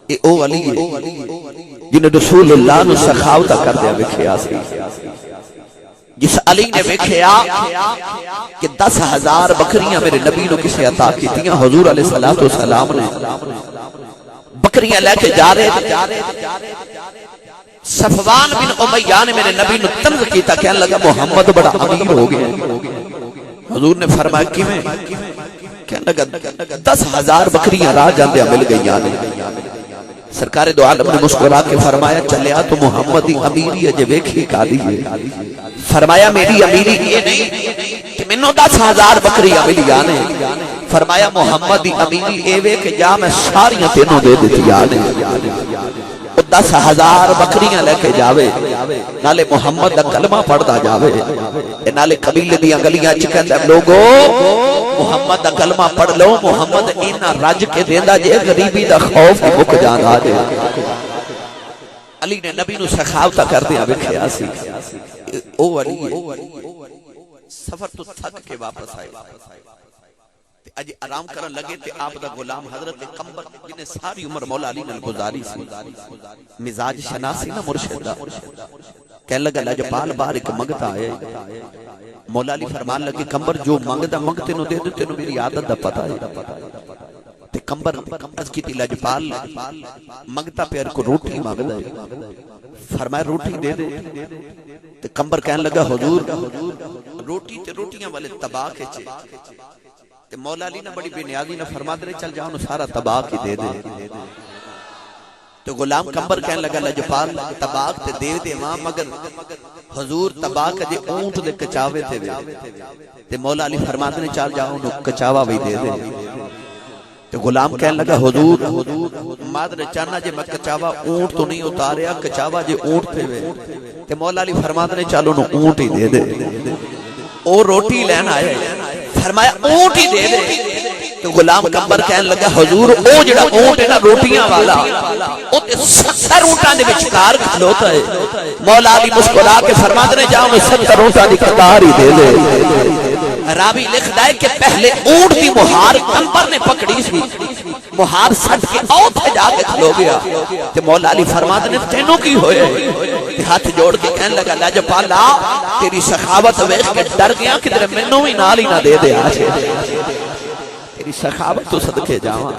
اے او علی ہے جنہیں رسول اللہ نے سخاوت کر دیا وکھیا سی، جس علی نے وکھیا کہ 10,000 بکریاں میرے نبی نے کسے عطا کی تھیاں، حضور علیہ السلام نے بکریاں لے کے جا رہے تھے، صفوان بن امیہ نے میرے نبی نے طنز کیتا، کہنے لگا محمد بڑا امیر ہو گیا۔ حضور نے فرمایا کیویں؟ کہنے لگا 10,000 بکریاں راہ جاندے مل گئیاں نے۔ سرکار دو عالم نے مسکرا کے فرمایا چلیا تو محمد دی امیری اجے ویکھی کالی ہے۔ فرمایا میری امیری یہ نہیں کہ منوں 10,000 بکریاں ملیاں نے، فرمایا محمد دی امیری اے وے کہ جا میں ساریاں تینوں دے دتیاں نے۔ 10,000 بکریاں لے کے جاوے، نالے محمد دا کلمہ پڑھدا جاوے، نالے قبیلے دیاں گلیاں چ کہندا لوگو محمد دا کلمہ پڑھ لو، محمد اینا رج کے دیندا جے غریبی دا خوف مک جاندا جے۔ علی نے نبی نو سخاوت کردیا ویکھیا سی، او علی سفر تو تھک کے واپس آئے، اج آرام کرن لگے تے آپ دا غلام حضرت قمبر جنہیں ساری عمر مولا علی نال گزاری سی، مزاج شناسی نہ مرشد دا، کہنے لگا لجپال باہر ایک منگتا آئے، مولا علی فرمان لگے قمبر جو منگتا منگتے نو دے دیتے نو میری عادت دا پتہ ہے۔ تے قمبر از کی تی لجپال منگتا پیر کو روٹی مانگدا ہے، فرمایا روٹی دے دے، تے قمبر کہنے لگا حضور روٹی تے روٹیاں والے تباہ کے چے، تے مولا علی نے بڑی بے نیازی نے فرما دے چل جاؤ سارا تباہ کی دے دے۔ تو غلام قمبر کہنے لگا لجپال تباہ تے دے دے ماں، مگر حضور تباہ جے اونٹ دے کچاوے تے وے، تے مولا علی فرما دے چل جاؤ نو کچاوا وی دے دے۔ تو غلام کہنے لگا حضور مادر چاہنا جے میں کچاوا اونٹ تو نہیں اتاریا، کچاوا جے اونٹ تے وے، تے مولا علی فرما دے چلو نو اونٹ ہی دے دے۔ او روٹی لین آئے، فرمایا اونٹ ہی دے دے۔ تو غلام قمبر کہنے لگا حضور او جڑا اونٹ ہے نا روٹیاں والا، او تے 70 اونٹاں دے وچکار کھلوتا ہے۔ مولا علی مسکرا کے فرماتے نے جاؤ میں 70 اونٹاں دی قطار ہی دے دے۔ راوی لکھدا ہے کہ پہلے اونٹ دی مہار قمبر نے پکڑی سی، مہار سٹ کے اوتھے جا کے کھلو گیا، تے مولا علی فرماتے نے تینوں کی ہوئے؟ ہاتھ جوڑ کے کہنے لگا لجپالا تیری سخاوت ویکھ کے ڈر گیا کہ تیرے مینوں بھی نال ہی نہ دے دے، تیری سخاوت تو صدقے جاواں۔